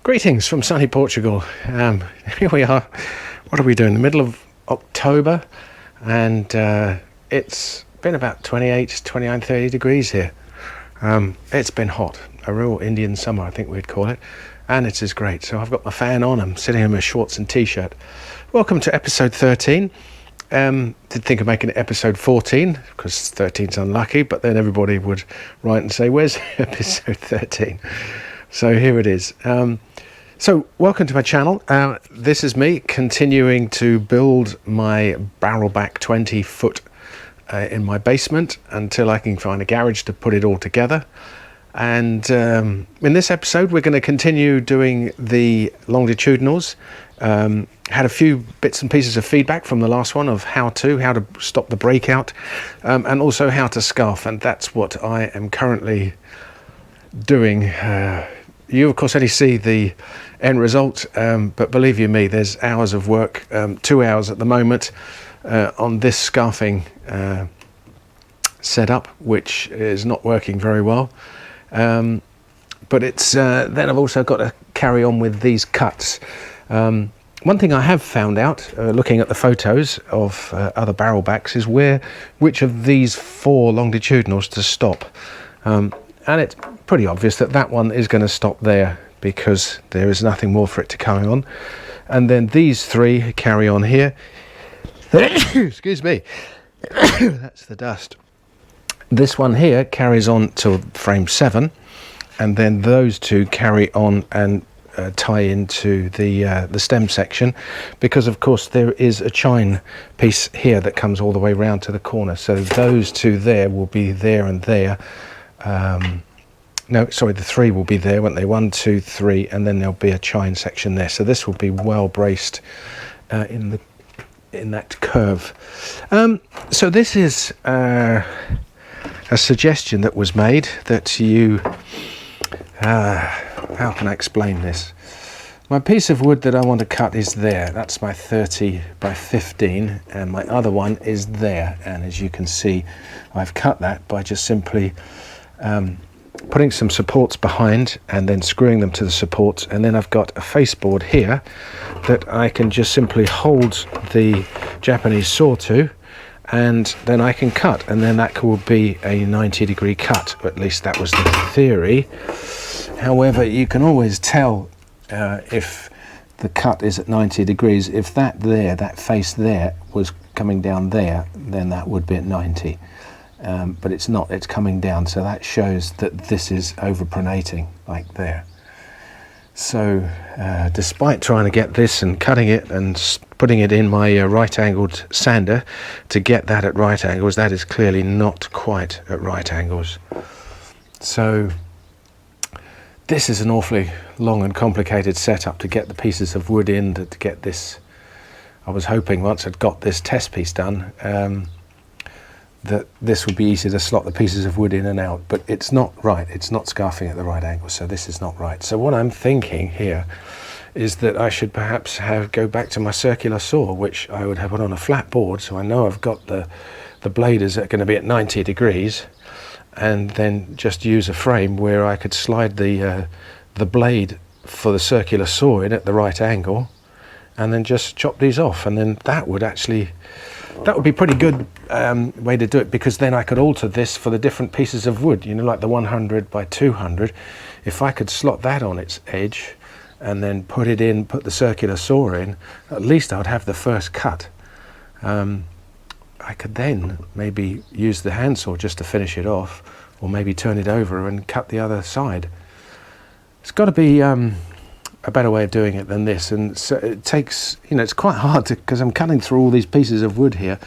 Greetings from sunny Portugal. Here we are. What are we doing? The middle of October, and it's been about 28, 29, 30 degrees here. It's been hot, a real Indian summer, I think we'd call it, and it is great. So I've got my fan on. I'm sitting in my shorts and t-shirt. Welcome to episode 13. Did think of making it episode 14 because 13's unlucky, but then everybody would write and say, "Where's episode 13?" So here it is. So welcome to my channel. This is me continuing to build my Barrelback 20 foot in my basement until I can find a garage to put it all together. And in this episode we're going to continue doing the longitudinals. Had a few bits and pieces of feedback from the last one of how to stop the breakout, and also how to scarf, and that's what I am currently doing. You of course only see the end result, but believe you me, there's hours of work, 2 hours at the moment on this scarfing setup, which is not working very well. But it's then I've also got to carry on with these cuts. One thing I have found out, looking at the photos of other barrelbacks, is which of these 4 longitudinals to stop. And it's pretty obvious that that one is going to stop there because there is nothing more for it to carry on. And then these 3 carry on here. Excuse me. That's the dust. This one here carries on till frame 7, and then those 2 carry on and tie into the stem section, because of course there is a chine piece here that comes all the way round to the corner. So those 2 there will be there and there. No, sorry, the 3 will be there, won't they? 1, 2, 3, and then there'll be a chine section there. So this will be well braced in that curve. So this is a suggestion that was made that you. How can I explain this? My piece of wood that I want to cut is there. That's my 30 by 15, and my other one is there. And as you can see, I've cut that by just simply putting some supports behind and then screwing them to the supports, and then I've got a faceboard here that I can just simply hold the Japanese saw to, and then I can cut, and then that will be a 90-degree cut. At least that was the theory. However, you can always tell if the cut is at 90 degrees. If that face there was coming down there, then that would be at 90. But it's not, it's coming down, so that shows that this is overpronating, like there. So despite trying to get this and cutting it and putting it in my right-angled sander to get that at right angles, that is clearly not quite at right angles. So this is an awfully long and complicated setup to get the pieces of wood in, to get this. I was hoping once I'd got this test piece done that this would be easy to slot the pieces of wood in and out, but it's not right. It's not scarfing at the right angle, so this is not right. So what I'm thinking here is that I should perhaps go back to my circular saw, which I would have put on a flat board, so I know I've got the blade is going to be at 90 degrees, and then just use a frame where I could slide the blade for the circular saw in at the right angle, and then just chop these off, and then that would be pretty good way to do it, because then I could alter this for the different pieces of wood, you know, like the 100 by 200. If I could slot that on its edge and then put the circular saw in, at least I'd have the first cut. I could then maybe use the handsaw just to finish it off, or maybe turn it over and cut the other side. It's got to be a better way of doing it than this, and so it takes, you know, it's quite hard to, because I'm cutting through all these pieces of wood here.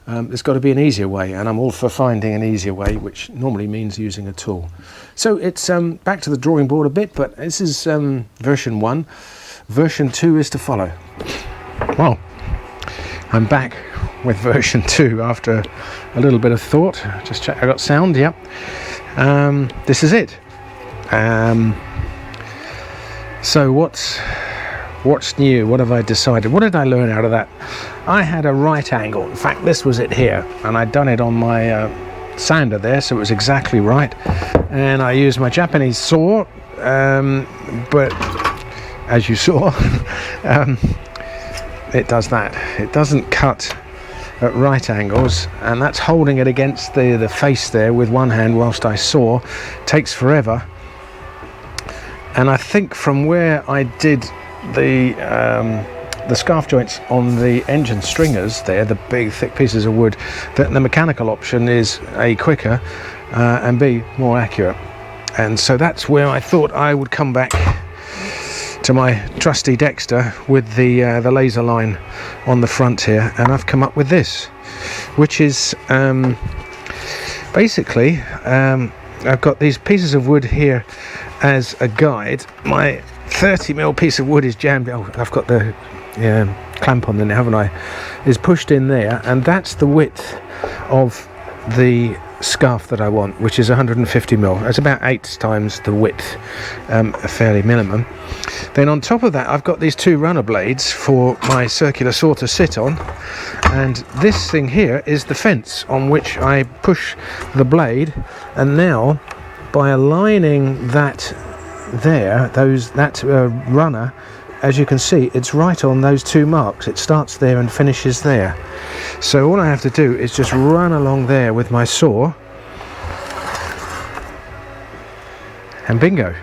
There's got to be an easier way, and I'm all for finding an easier way, which normally means using a tool. So it's back to the drawing board a bit, but this is version 1. Version 2 is to follow. Well, I'm back with version 2 after a little bit of thought. Just check I got sound. Yep. This is it. So what's new? What have I decided? What did I learn out of that? I had a right angle. In fact, this was it here, and I'd done it on my sander there, so it was exactly right. And I used my Japanese saw, but as you saw. It does that. It doesn't cut at right angles, and that's holding it against the face there with one hand whilst I saw. Takes forever. And I think from where I did the scarf joints on the engine stringers there, the big thick pieces of wood, that the mechanical option is A, quicker, and B, more accurate. And so that's where I thought I would come back to my trusty Dexter with the laser line on the front here, and I've come up with this, which is basically I've got these pieces of wood here as a guide. My 30mm piece of wood is jammed. Oh, I've got the clamp on there now, haven't I? Is pushed in there, and that's the width of the scarf that I want, which is 150mm. That's about 8 times the width, a fairly minimum. Then on top of that, I've got these 2 runner blades for my circular saw to sit on, and this thing here is the fence on which I push the blade. And now, by aligning that there, that runner, as you can see, it's right on those 2 marks. It starts there and finishes there. So all I have to do is just run along there with my saw, and bingo.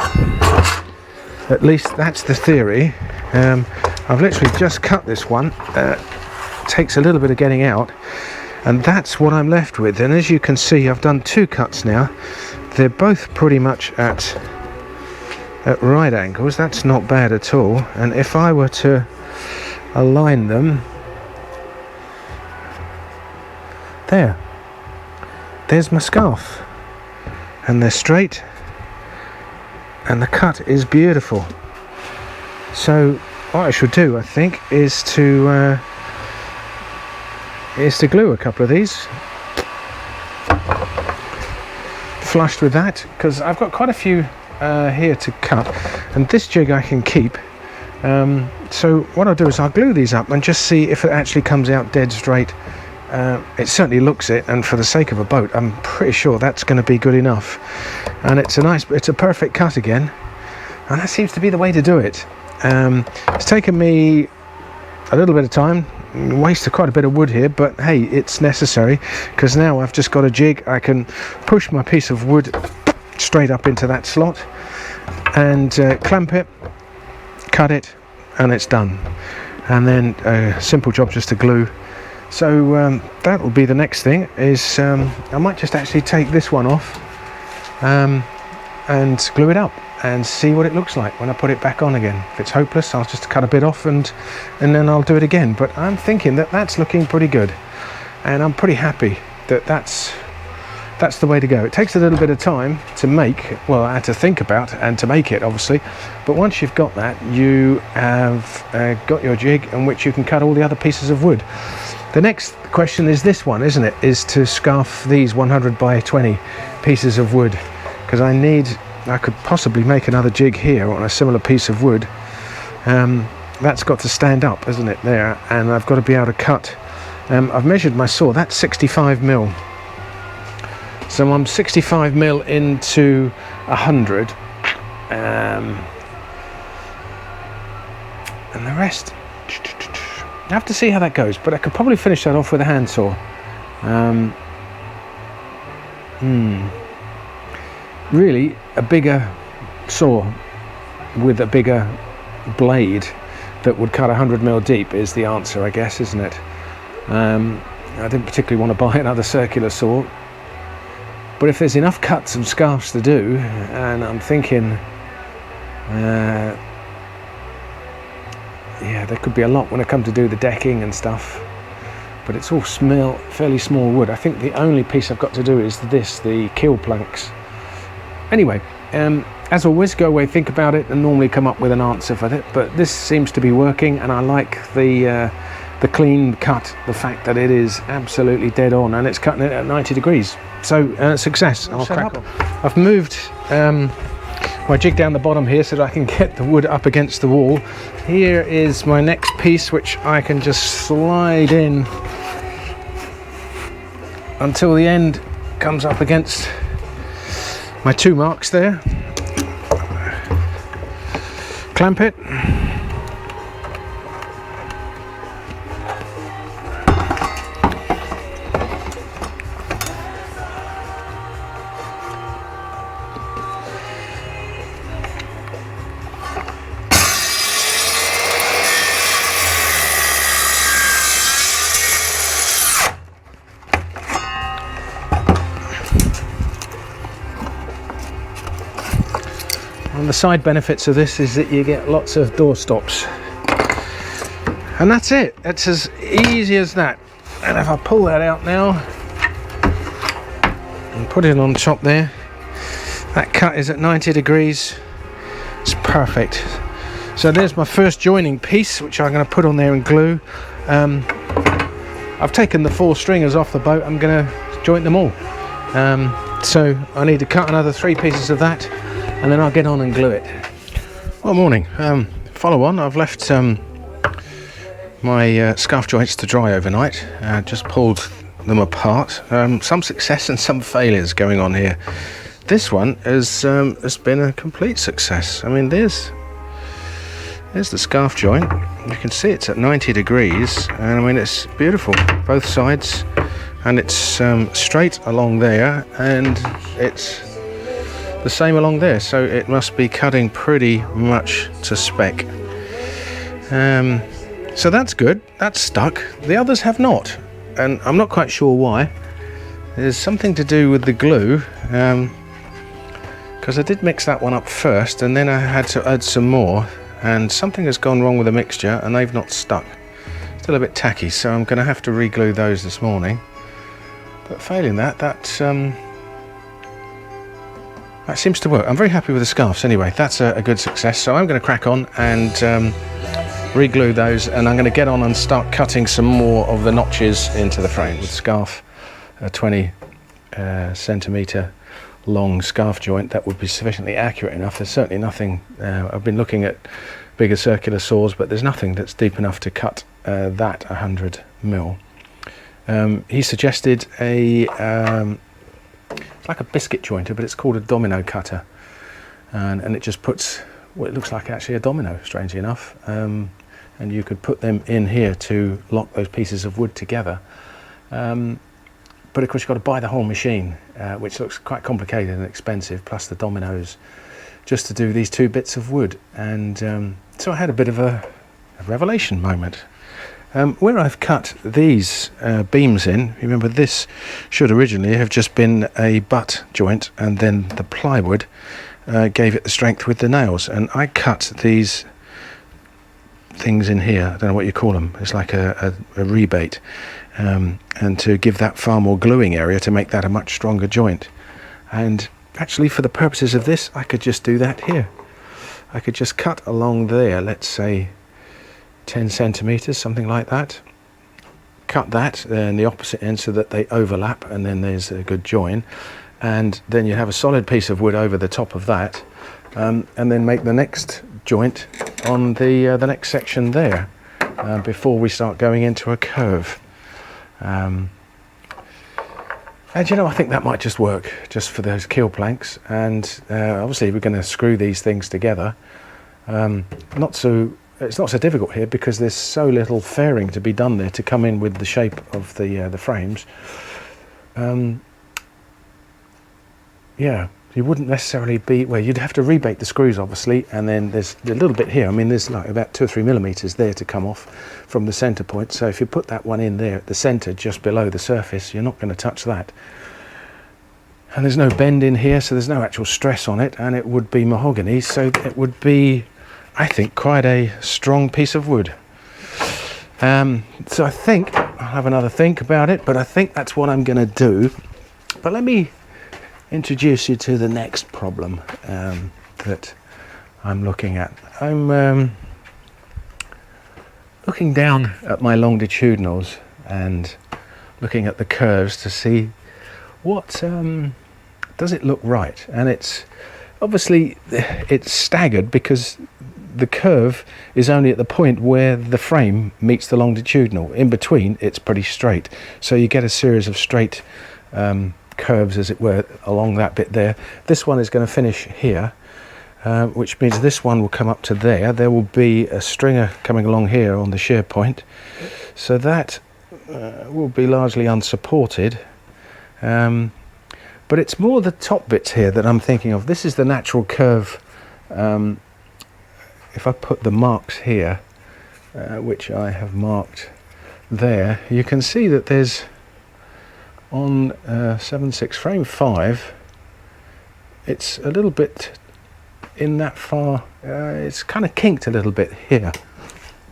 At least that's the theory. I've literally just cut this one. Takes a little bit of getting out, and that's what I'm left with. And as you can see, I've done 2 cuts now. They're both pretty much at right angles. That's not bad at all. And if I were to align them, there's my scarf, and they're straight, and the cut is beautiful. So what I should do, I think, is to glue a couple of these flushed with that, because I've got quite a few here to cut, and this jig I can keep. So what I'll do is I'll glue these up and just see if it actually comes out dead straight. It certainly looks it, and for the sake of a boat, I'm pretty sure that's going to be good enough. And it's a perfect cut again, and that seems to be the way to do it. It's taken me a little bit of time, wasted quite a bit of wood here, but hey, it's necessary, because now I've just got a jig. I can push my piece of wood straight up into that slot and clamp it, cut it, and it's done. And then a simple job just to glue. So that will be the next thing, is I might just actually take this one off and glue it up and see what it looks like when I put it back on again. If it's hopeless, I'll just cut a bit off and then I'll do it again. But I'm thinking that that's looking pretty good, and I'm pretty happy that that's the way to go. It takes a little bit of time to make, well, I had to think about and to make it, obviously, but once you've got that, you have got your jig in which you can cut all the other pieces of wood. The next question is this one, isn't it? Is to scarf these 100 by 20 pieces of wood, because I could possibly make another jig here on a similar piece of wood. That's got to stand up, isn't it, there, and I've got to be able to cut. I've measured my saw, that's 65mm. So I'm 65mm into 100, and the rest, I have to see how that goes, but I could probably finish that off with a handsaw. Really, a bigger saw with a bigger blade that would cut 100mm deep is the answer, I guess, isn't it? I didn't particularly want to buy another circular saw, but if there's enough cuts and scarves to do, and I'm thinking, yeah, there could be a lot when I come to do the decking and stuff, but it's all fairly small wood. I think the only piece I've got to do is the keel planks. Anyway, as always, go away, think about it, and normally come up with an answer for it, but this seems to be working, and I like the clean cut, the fact that it is absolutely dead on, and it's cutting it at 90 degrees. So success. I'll crack on. I've moved my jig down the bottom here so that I can get the wood up against the wall. Here is my next piece, which I can just slide in until the end comes up against my 2 marks there. clamp it. And the side benefits of this is that you get lots of door stops, and that's it. It's as easy as that. And if I pull that out now and put it on top there, that cut is at 90 degrees. It's perfect. So there's my first joining piece, which I'm going to put on there and glue. I've taken the 4 stringers off the boat. I'm going to joint them all. So I need to cut another 3 pieces of that, and then I'll get on and glue it. Well, morning. Follow on. I've left my scarf joints to dry overnight. Just pulled them apart. Some success and some failures going on here. This one has been a complete success. I mean, there's the scarf joint. You can see it's at 90 degrees, and I mean, it's beautiful, both sides, and it's straight along there, and it's the same along there, so it must be cutting pretty much to spec. So that's good. That's stuck. The others have not, and I'm not quite sure why. There's something to do with the glue, because I did mix that one up first, and then I had to add some more, and something has gone wrong with the mixture, and they've not stuck. Still a bit tacky, so I'm going to have to re-glue those this morning. But failing that, that seems to work. I'm very happy with the scarves anyway. That's a good success. So I'm going to crack on and re-glue those, and I'm going to get on and start cutting some more of the notches into the frame. With scarf, a 20 centimetre long scarf joint, that would be sufficiently accurate enough. There's certainly nothing, I've been looking at bigger circular saws, but there's nothing that's deep enough to cut that 100 mil. He suggested it's like a biscuit jointer, but it's called a domino cutter, and it just puts what it looks like actually a domino, strangely enough, and you could put them in here to lock those pieces of wood together, but of course you've got to buy the whole machine, which looks quite complicated and expensive, plus the dominoes just to do these 2 bits of wood. And so I had a bit of a revelation moment. Where I've cut these beams in, remember this should originally have just been a butt joint, and then the plywood gave it the strength with the nails, and I cut these things in here, I don't know what you call them, it's like a rebate, and to give that far more gluing area to make that a much stronger joint. And actually, for the purposes of this, I could just do that here. I could just cut along there, let's say 10 centimeters, something like that. Cut that in the opposite end so that they overlap, and then there's a good join. And then you have a solid piece of wood over the top of that, and then make the next joint on the next section there, before we start going into a curve. And you know, I think that might just work just for those keel planks. And obviously we're going to screw these things together. It's not so difficult here because there's so little fairing to be done there to come in with the shape of the frames. Yeah, you wouldn't necessarily be, well, you'd have to rebate the screws obviously, and then there's a little bit here. I mean, there's like about 2 or 3 millimeters there to come off from the center point. So if you put that one in there at the center, just below the surface, you're not going to touch that. And there's no bend in here, so there's no actual stress on it, and it would be mahogany, so it would be, I think, quite a strong piece of wood. So I think I'll have another think about it, but I think that's what I'm going to do. But let me introduce you to the next problem that I'm looking at. I'm looking down at my longitudinals and looking at the curves to see what does it look right. And it's obviously it's staggered because the curve is only at the point where the frame meets the longitudinal. In between, it's pretty straight. So you get a series of straight curves, as it were, along that bit there. This one is going to finish here. which means this one will come up to there. There will be a stringer coming along here on the shear point, so that will be largely unsupported. But it's more the top bits here that I'm thinking of. This is the natural curve. If I put the marks here, which I have marked there, you can see that there's on 7.6 frame 5, it's a little bit in that far, it's kind of kinked a little bit here.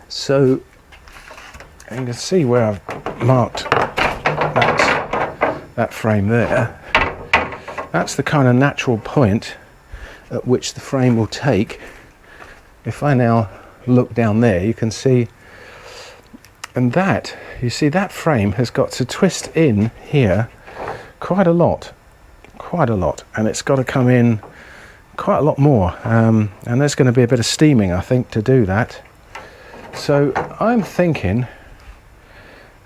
So you can see where I've marked that frame there. That's the kind of natural point at which the frame will take. If I now look down there, you can see, and that, you see that frame has got to twist in here quite a lot, and it's got to come in quite a lot more, and there's going to be a bit of steaming, I think, to do that. So I'm thinking,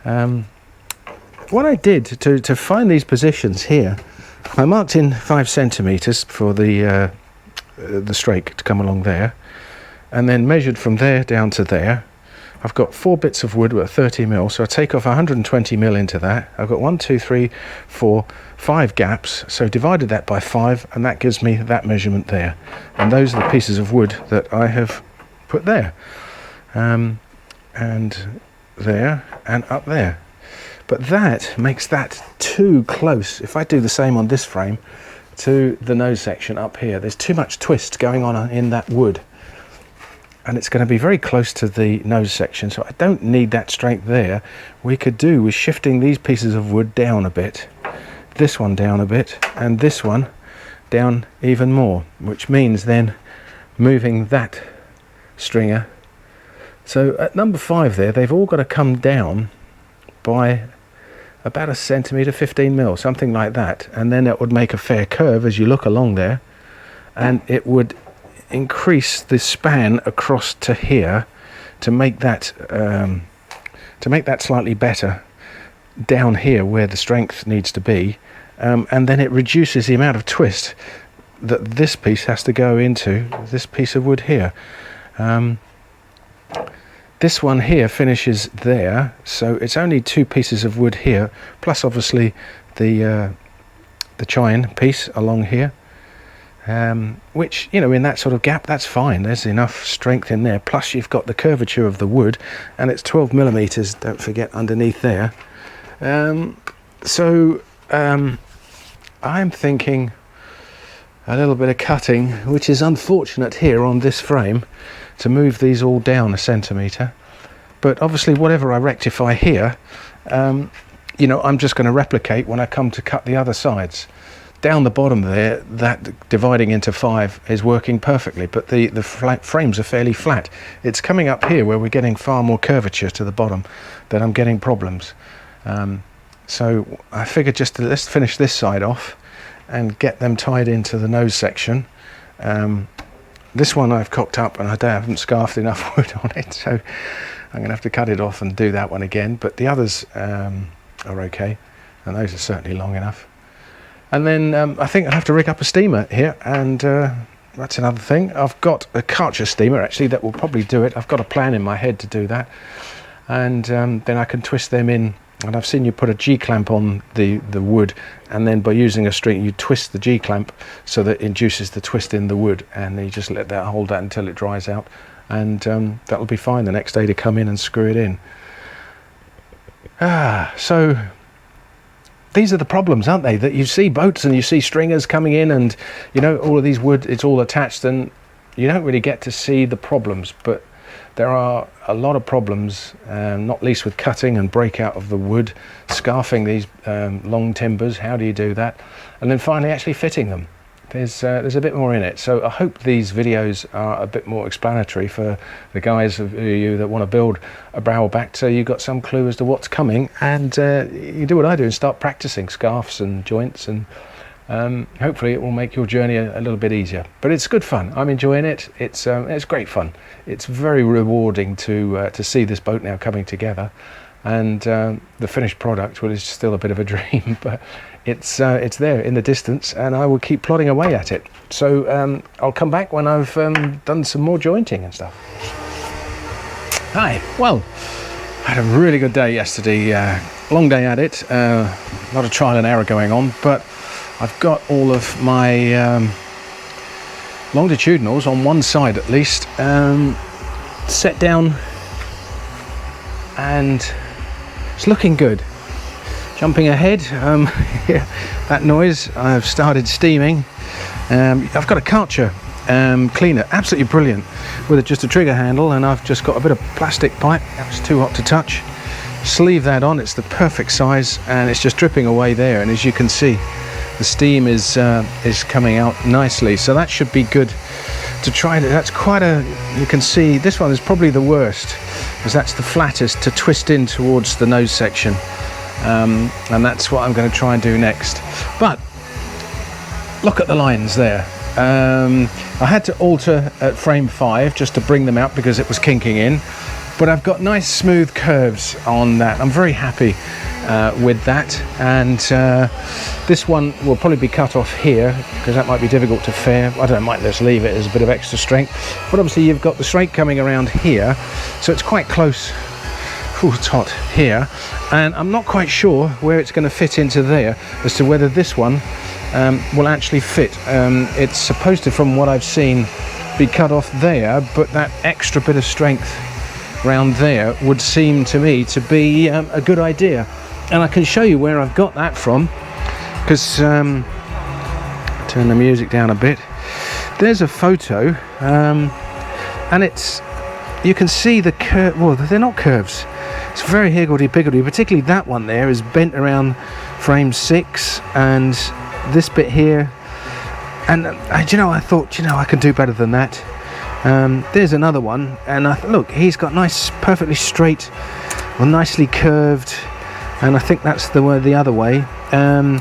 what I did to find these positions here, I marked in 5 centimeters for the strake to come along there, and then measured from there down to there. I've got 4 bits of wood at 30 mil, so I take off 120 mil into that. I've got 1, 2, 3, 4, 5 gaps, so divided that by 5, and that gives me that measurement there. And those are the pieces of wood that I have put there, and there, and up there. But that makes that too close. If I do the same on this frame to the nose section up here, there's too much twist going on in that wood, and it's going to be very close to the nose section, so I don't need that strength there. We could do with shifting these pieces of wood down a bit, this one down a bit, and this one down even more, which means then moving that stringer. So at number 5 there, they've all got to come down by about 1 centimetre, 15 mil, something like that, and then it would make a fair curve as you look along there, and it would increase the span across to here to make that slightly better down here where the strength needs to be, and then it reduces the amount of twist that this piece has to go into this piece of wood here. This one here finishes there, so it's only 2 pieces of wood here, plus obviously the chine piece along here, which, you know, in that sort of gap, that's fine. There's enough strength in there, plus you've got the curvature of the wood, and it's 12 millimeters, don't forget, underneath there. I'm thinking a little bit of cutting, which is unfortunate here on this frame, to move these all down 1 centimetre. But obviously whatever I rectify here, you know, I'm just going to replicate when I come to cut the other sides. Down the bottom there, that dividing into 5 is working perfectly, but the frames are fairly flat. It's coming up here where we're getting far more curvature to the bottom that I'm getting problems. So I figured just let's finish this side off and get them tied into the nose section. This one I've cocked up and I haven't scarfed enough wood on it, so I'm going to have to cut it off and do that one again, but the others are okay, and those are certainly long enough. And then I think I'll have to rig up a steamer here, and that's another thing. I've got a Karcher steamer actually that will probably do it. I've got a plan in my head to do that, and then I can twist them in. And I've seen you put a G-clamp on the wood, and then by using a string you twist the G-clamp so that it induces the twist in the wood, and then you just let that hold that until it dries out, and that'll be fine the next day to come in and screw it in. So these are the problems, aren't they, that you see boats and you see stringers coming in, and you know, all of these wood, it's all attached, and you don't really get to see the problems. But there are a lot of problems, not least with cutting and breakout of the wood, scarfing these long timbers. How do you do that? And then finally actually fitting them. There's a bit more in it. So I hope these videos are a bit more explanatory for the guys of you that want to build a Barrelback, so you've got some clue as to what's coming, and you do what I do and start practicing scarfs and joints, and hopefully it will make your journey a little bit easier. But it's good fun. I'm enjoying it. It's great fun. It's very rewarding to see this boat now coming together, and the finished product, well, is still a bit of a dream, but it's there in the distance, and I will keep plodding away at it. So I'll come back when I've done some more jointing and stuff. Hi, well, I had a really good day yesterday, long day at it, a lot of trial and error going on, but I've got all of my longitudinals on one side at least set down, and it's looking good. Jumping ahead, yeah, that noise, I've started steaming. I've got a Karcher cleaner, absolutely brilliant, with just a trigger handle, and I've just got a bit of plastic pipe. That's too hot to touch. Sleeve that on, it's the perfect size, and it's just dripping away there, and as you can see, the steam is coming out nicely, so that should be good to try. That's quite a, you can see this one is probably the worst, because that's the flattest to twist in towards the nose section, and that's what I'm going to try and do next. But look at the lines there. I had to alter at frame 5 just to bring them out because it was kinking in, but I've got nice smooth curves on that. I'm very happy with that, and this one will probably be cut off here because that might be difficult to fare. I don't know, I might just leave it as a bit of extra strength, but obviously you've got the straight coming around here, so it's quite close. Ooh, it's hot here, and I'm not quite sure where it's going to fit into there as to whether this one will actually fit. It's supposed to, from what I've seen, be cut off there, but that extra bit of strength round there would seem to me to be a good idea, and I can show you where I've got that from, because turn the music down a bit. There's a photo, and it's, you can see the curve. Well, they're not curves, it's very higgledy-piggledy, particularly that one there is bent around frame 6, and this bit here, and you know, I thought, you know, I can do better than that. There's another one, and look, he's got nice, perfectly straight, or nicely curved, and I think that's the other way, and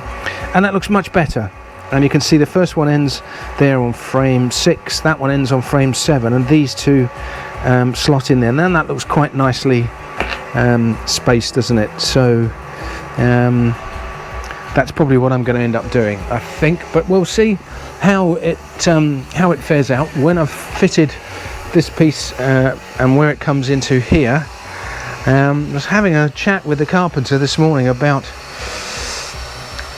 that looks much better. And you can see the first one ends there on frame 6, that one ends on frame 7, and these two slot in there, and then that looks quite nicely spaced, doesn't it? So that's probably what I'm going to end up doing, I think, but we'll see how it fares out when I've fitted this piece and where it comes into here. I was having a chat with the carpenter this morning about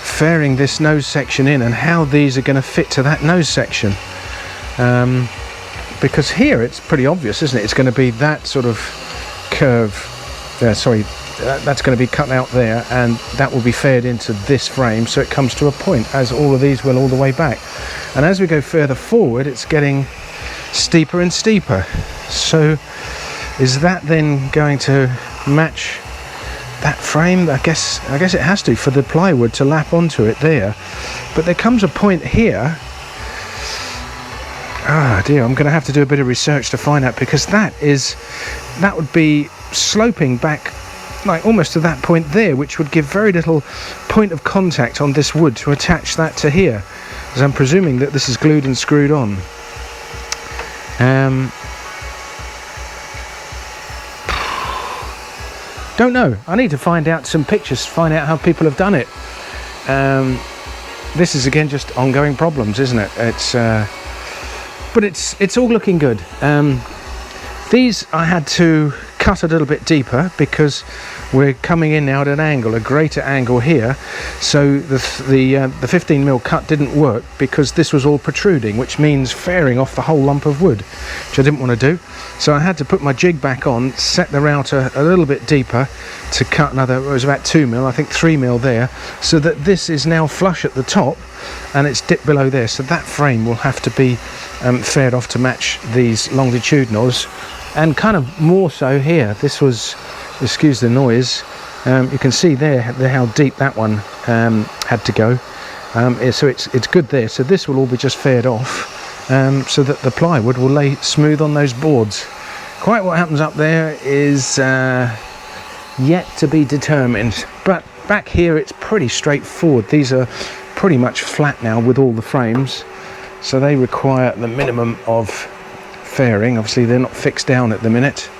fairing this nose section in and how these are going to fit to that nose section, because here it's pretty obvious, isn't it? It's going to be that sort of curve there, sorry, that's going to be cut out there, and that will be faired into this frame, so it comes to a point, as all of these will all the way back. And as we go further forward, it's getting steeper and steeper. So is that then going to match that frame? I guess it has to, for the plywood to lap onto it there. But there comes a point here, ah dear, I'm going to have to do a bit of research to find out, because that would be sloping back like almost to that point there, which would give very little point of contact on this wood to attach that to here, as I'm presuming that this is glued and screwed on. Don't know, I need to find out some pictures, find out how people have done it. This is again just ongoing problems, isn't it? But it's all looking good. These I had to cut a little bit deeper because we're coming in now at an angle, a greater angle here, so the 15mm cut didn't work because this was all protruding, which means fairing off the whole lump of wood, which I didn't want to do. So I had to put my jig back on, set the router a little bit deeper to cut another, it was about 2mm, I think 3mm there, so that this is now flush at the top and it's dipped below there, so that frame will have to be faired off to match these longitudinals. And kind of more so here, this was, excuse the noise, you can see there how deep that one had to go, so it's good there. So this will all be just faired off, so that the plywood will lay smooth on those boards. Quite what happens up there is yet to be determined, but back here it's pretty straightforward. These are pretty much flat now with all the frames, so they require the minimum of fairing. Obviously they're not fixed down at the minute,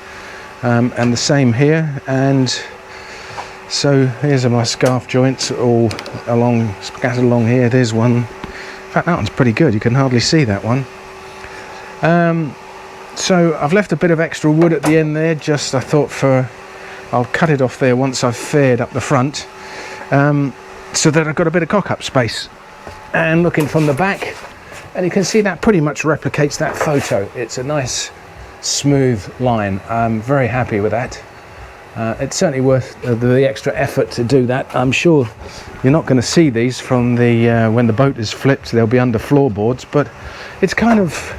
and the same here, and So here's my scarf joints all along, scattered along here. There's one. In fact, that one's pretty good. You can hardly see that one. So I've left a bit of extra wood at the end there. Just I thought I'll cut it off there once I've faired up the front, so that I've got a bit of cock-up space. And looking from the back, and you can see that pretty much replicates that photo. It's a nice smooth line. I'm very happy with that. It's certainly worth the extra effort to do that. I'm sure you're not going to see these from the when the boat is flipped. They'll be under floorboards, but it's kind of,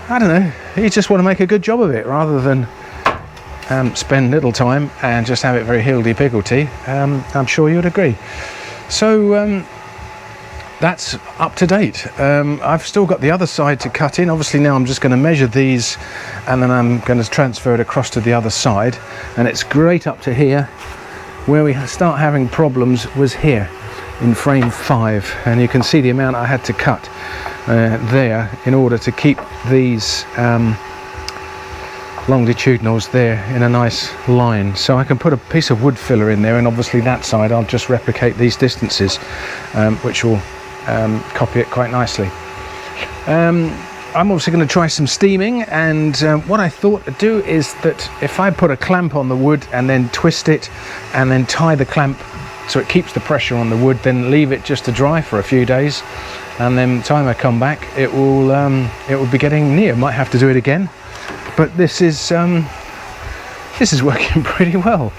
I don't know, you just want to make a good job of it rather than spend little time and just have it very higgledy-piggledy. I'm sure you'd agree. So that's up to date. I've still got the other side to cut in. Obviously now I'm just going to measure these and then I'm going to transfer it across to the other side, and it's great up to here. Where we start having problems was here in frame 5, and you can see the amount I had to cut there in order to keep these longitudinals there in a nice line. So I can put a piece of wood filler in there, and obviously that side I'll just replicate these distances, which will copy it quite nicely. I'm also going to try some steaming, and what I thought to do is that if I put a clamp on the wood and then twist it and then tie the clamp so it keeps the pressure on the wood, then leave it just to dry for a few days, and then the time I come back it will be getting near. Might have to do it again, but this is working pretty well.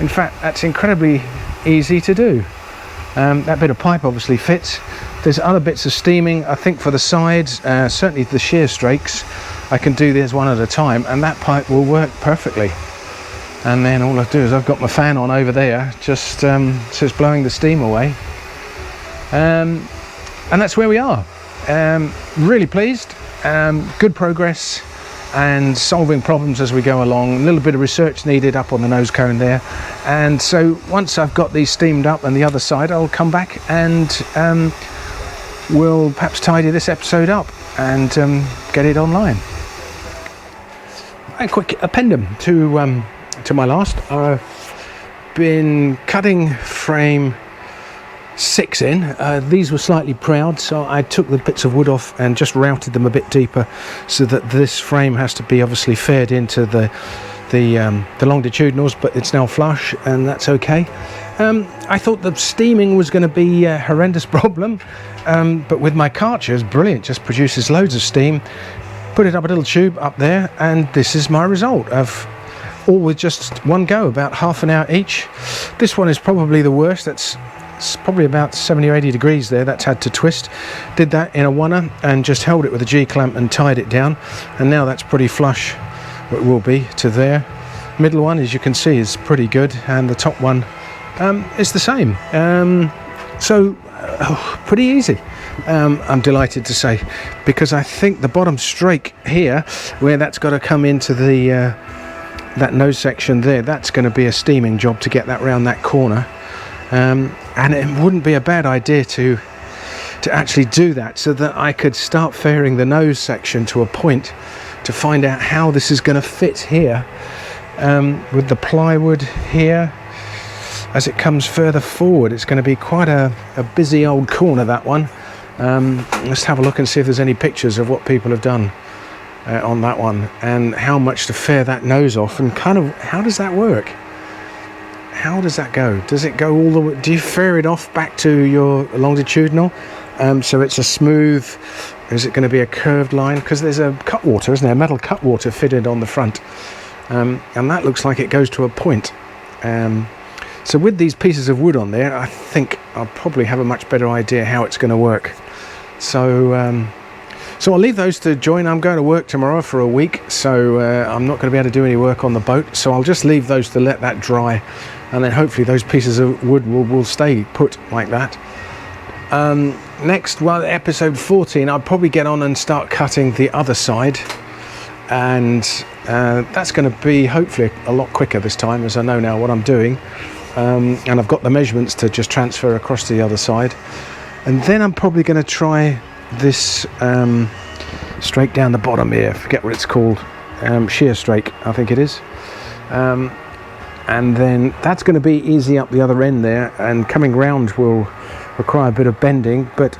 In fact, that's incredibly easy to do. That bit of pipe obviously fits. There's other bits of steaming, I think, for the sides, certainly the shear strakes. I can do these one at a time, and that pipe will work perfectly. And then all I do is I've got my fan on over there, just so it's blowing the steam away. And that's where we are. Really pleased. Good progress and solving problems as we go along. A little bit of research needed up on the nose cone there, and so once I've got these steamed up and the other side, I'll come back and we'll perhaps tidy this episode up and get it online. A quick addendum to my last. I've been cutting frame 6 in. These were slightly proud, so I took the bits of wood off and just routed them a bit deeper, so that this frame has to be obviously faired into the longitudinals, but it's now flush, and that's okay. I thought the steaming was going to be a horrendous problem, but with my Karcher, it's brilliant. Just produces loads of steam. Put it up a little tube up there, and this is my result. All with just one go, about half an hour each. This one is probably the worst. It's probably about 70 or 80 degrees there. That's had to twist. Did that in a 1er and just held it with a G-clamp and tied it down, and now that's pretty flush, what it will be, to there. Middle one, as you can see, is pretty good, and the top one is the same. Pretty easy. I'm delighted to say, because I think the bottom strake here, where that's got to come into the that nose section there, that's going to be a steaming job to get that round that corner. And it wouldn't be a bad idea to actually do that, so that I could start fairing the nose section to a point to find out how this is going to fit here, with the plywood here. As it comes further forward, it's going to be quite a busy old corner, that one. Let's have a look and see if there's any pictures of what people have done on that one, and how much to fair that nose off, and kind of how does that work. How does that go? Does it go all the way? Do you fair it off back to your longitudinal, so it's a smooth? Is it going to be a curved line? Because there's a cutwater, isn't there? A metal cutwater fitted on the front, and that looks like it goes to a point. So with these pieces of wood on there, I think I'll probably have a much better idea how it's going to work. So I'll leave those to join. I'm going to work tomorrow for a week, so I'm not going to be able to do any work on the boat. So I'll just leave those to let that dry, and then hopefully those pieces of wood will stay put like that. Next, episode 14, I'll probably get on and start cutting the other side, and that's going to be hopefully a lot quicker this time, as I know now what I'm doing, and I've got the measurements to just transfer across to the other side. And then I'm probably going to try this strake down the bottom here, forget what it's called, shear strake I think it is, and then that's going to be easy up the other end there, and coming round will require a bit of bending, but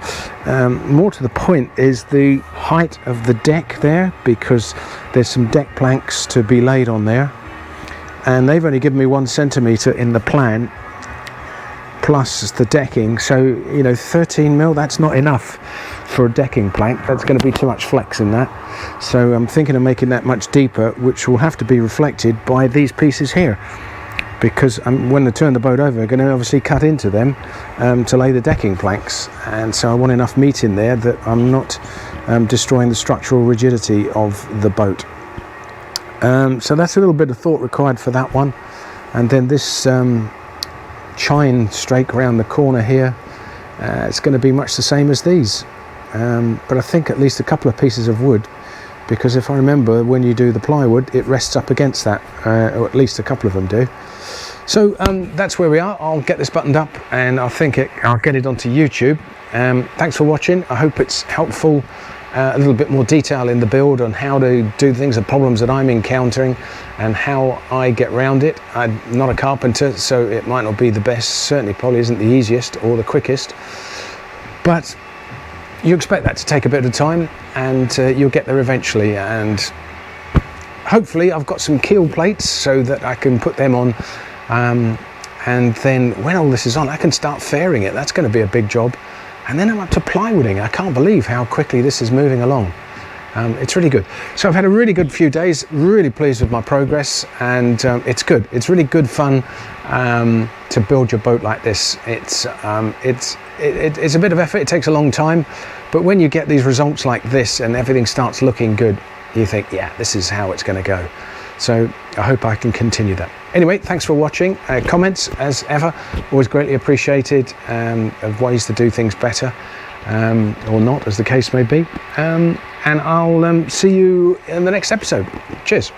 more to the point is the height of the deck there, because there's some deck planks to be laid on there, and they've only given me 1 centimetre in the plan plus the decking, so you know, 13 mil, that's not enough for a decking plank. That's going to be too much flex in that, so I'm thinking of making that much deeper, which will have to be reflected by these pieces here, because when I turn the boat over, I'm going to obviously cut into them to lay the decking planks, and so I want enough meat in there that I'm not destroying the structural rigidity of the boat. So that's a little bit of thought required for that one. And then this chine strake around the corner here, it's going to be much the same as these, but I think at least a couple of pieces of wood, because if I remember, when you do the plywood, it rests up against that, or at least a couple of them do. So that's where we are. I'll get this buttoned up, and I'll get it onto YouTube. Thanks for watching. I hope it's helpful. A little bit more detail in the build on how to do things, the problems that I'm encountering, and how I get around it. I'm not a carpenter, so it might not be the best, certainly probably isn't the easiest or the quickest, but you expect that to take a bit of time, and you'll get there eventually. And hopefully I've got some keel plates so that I can put them on, and then when all this is on, I can start fairing it. That's going to be a big job. And then I'm up to plywooding. I can't believe how quickly this is moving along. It's really good. So I've had a really good few days, really pleased with my progress, and it's good. It's really good fun to build your boat like this. It's a bit of effort, it takes a long time, but when you get these results like this and everything starts looking good, you think, yeah, this is how it's going to go. So I hope I can continue that. Anyway, thanks for watching. Comments, as ever, always greatly appreciated, of ways to do things better, or not, as the case may be. And I'll see you in the next episode. Cheers.